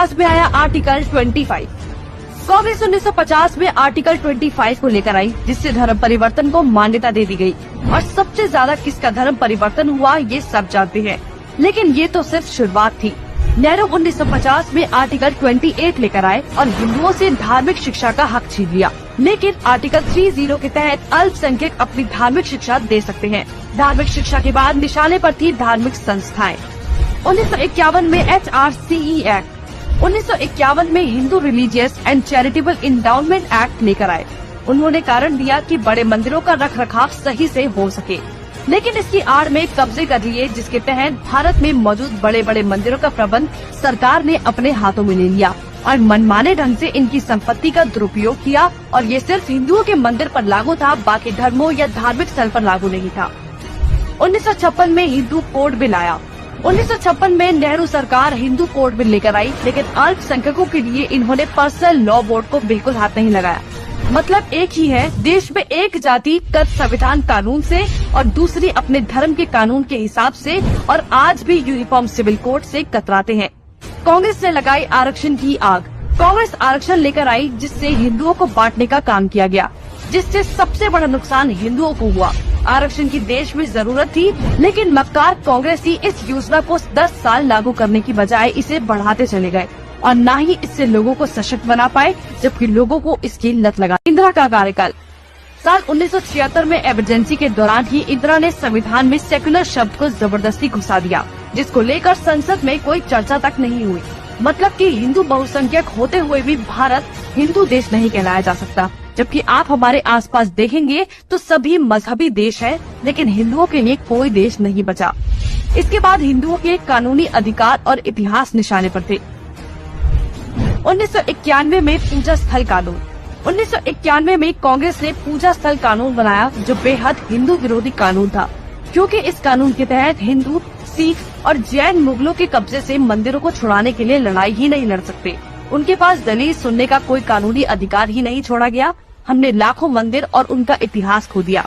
1950 में आया आर्टिकल 25। कांग्रेस 1950 में आर्टिकल 25 को लेकर आई, जिससे धर्म परिवर्तन को मान्यता दे दी गई। और सबसे ज्यादा किसका धर्म परिवर्तन हुआ ये सब जानते हैं, लेकिन ये तो सिर्फ शुरुआत थी। नेहरू 1950 में आर्टिकल 28 लेकर आए और हिंदुओं से धार्मिक शिक्षा का हक छीन लिया। लेकिन आर्टिकल 30 के तहत अल्पसंख्यक अपनी धार्मिक शिक्षा दे सकते हैं। धार्मिक शिक्षा के बाद निशाने पर थी धार्मिक संस्थाएं। 1951 में HRCE एक्ट, 1951 में Hindu religious and charitable endowment act लेकर आए। उन्होंने कारण दिया कि बड़े मंदिरों का रखरखाव सही से हो सके, लेकिन इसकी आड़ में कब्जे कर लिए, जिसके तहत भारत में मौजूद बड़े बड़े मंदिरों का प्रबंध सरकार ने अपने हाथों में ले लिया और मनमाने ढंग से इनकी संपत्ति का दुरुपयोग किया। और ये सिर्फ हिंदुओं के मंदिर पर लागू था, बाकी धर्मों या धार्मिक स्थल पर लागू नहीं था। 1956 में हिंदू कोड बिल आया। 1956 में नेहरू सरकार हिंदू कोड बिल लेकर आई, लेकिन अल्पसंख्यकों के लिए इन्होंने पर्सनल लॉ बोर्ड को बिल्कुल हाथ नहीं लगाया। मतलब एक ही है, देश में एक जाति कद संविधान कानून से और दूसरी अपने धर्म के कानून के हिसाब से, और आज भी यूनिफॉर्म सिविल कोड से कतराते हैं। कांग्रेस ने लगाई आरक्षण की आग। कांग्रेस आरक्षण लेकर आई, जिससे हिंदुओं को बांटने का काम किया गया, जिससे सबसे बड़ा नुकसान हिंदुओं को हुआ। आरक्षण की देश में जरूरत थी, लेकिन मक्कार कांग्रेसी इस योजना को 10 साल लागू करने की बजाय इसे बढ़ाते चले गए और न ही इससे लोगों को सशक्त बना पाए, जबकि लोगों को इसकी लत लगा। इंदिरा का कार्यकाल। साल 1976 में इमरजेंसी के दौरान ही इंदिरा ने संविधान में सेक्युलर शब्द को जबरदस्ती घुसा दिया, जिसको लेकर संसद में कोई चर्चा तक नहीं हुई। मतलब कि हिंदू बहुसंख्यक होते हुए भी भारत हिंदू देश नहीं कहलाया जा सकता, जबकि आप हमारे आसपास देखेंगे तो सभी मजहबी देश हैं, लेकिन हिंदुओं के लिए कोई देश नहीं बचा। इसके बाद हिंदुओं के कानूनी अधिकार और इतिहास निशाने पर थे। 1991 में पूजा स्थल कानून। 1991 में कांग्रेस ने पूजा स्थल कानून बनाया, जो बेहद हिंदू विरोधी कानून था, क्योंकि इस कानून के तहत हिंदू, सिख और जैन मुगलों के कब्जे से मंदिरों को छुड़ाने के लिए लड़ाई ही नहीं लड़ सकते। उनके पास दलील सुनने का कोई कानूनी अधिकार ही नहीं छोड़ा गया। हमने लाखों मंदिर और उनका इतिहास खो दिया।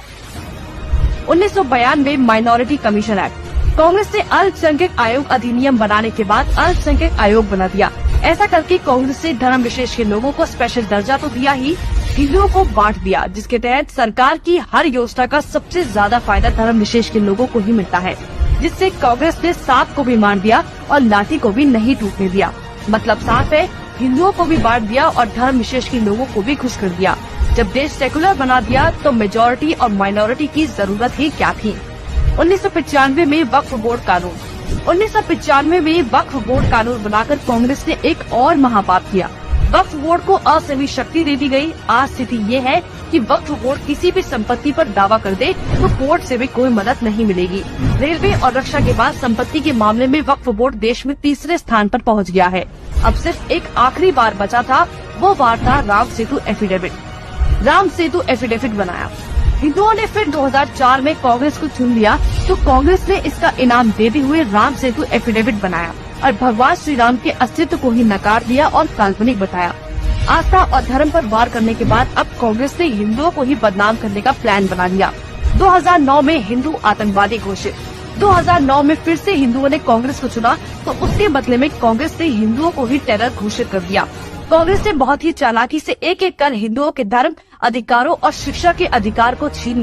1992 माइनॉरिटी कमीशन एक्ट। कांग्रेस ने अल्पसंख्यक आयोग अधिनियम बनाने के बाद अल्पसंख्यक आयोग बना दिया। ऐसा करके कांग्रेस ने धर्म विशेष के लोगों को स्पेशल दर्जा तो दिया ही, हिंदुओं को बांट दिया, जिसके तहत सरकार की हर योजना का सबसे ज्यादा फायदा धर्म विशेष के लोगों को ही मिलता है, जिससे कांग्रेस ने सांप को भी मार दिया और लाठी को भी नहीं टूटने दिया। मतलब साफ है, हिंदुओं को भी बांट दिया और धर्म विशेष के लोगों को भी खुश कर दिया। जब देश सेकुलर बना दिया तो मेजॉरिटी और माइनॉरिटी की जरूरत ही क्या थी। 1995 में वक्फ बोर्ड कानून। 1995 में वक्फ बोर्ड कानून बनाकर कांग्रेस ने एक और महापाप किया। वक्फ बोर्ड को असीमित शक्ति दे दी गई। आज स्थिति ये है कि वक्फ बोर्ड किसी भी संपत्ति पर दावा कर दे तो कोर्ट से भी कोई मदद नहीं मिलेगी। रेलवे और रक्षा के बाद संपत्ति के मामले में वक्फ बोर्ड देश में तीसरे स्थान पर पहुंच गया है। अब सिर्फ एक आखिरी बार बचा था, वो बार था राम सेतु एफिडेविट। राम सेतु एफिडेविट बनाया। हिंदुओं ने फिर 2004 में कांग्रेस को चुन लिया, तो कांग्रेस ने इसका इनाम देते हुए राम सेतु एफिडेविट बनाया और भगवान श्री राम के अस्तित्व को ही नकार दिया और काल्पनिक बताया। आस्था और धर्म पर वार करने के बाद अब कांग्रेस ने हिंदुओं को ही बदनाम करने का प्लान बना लिया। 2009 में हिंदू आतंकवादी घोषित। 2009 में फिर से हिंदुओं ने कांग्रेस को चुना, तो उसके बदले में कांग्रेस ने हिंदुओं को ही टेरर घोषित कर दिया। कांग्रेस ने बहुत ही चालाकी से एक एक कर हिंदुओं के धर्म, अधिकारों और शिक्षा के अधिकार को छीन लिया।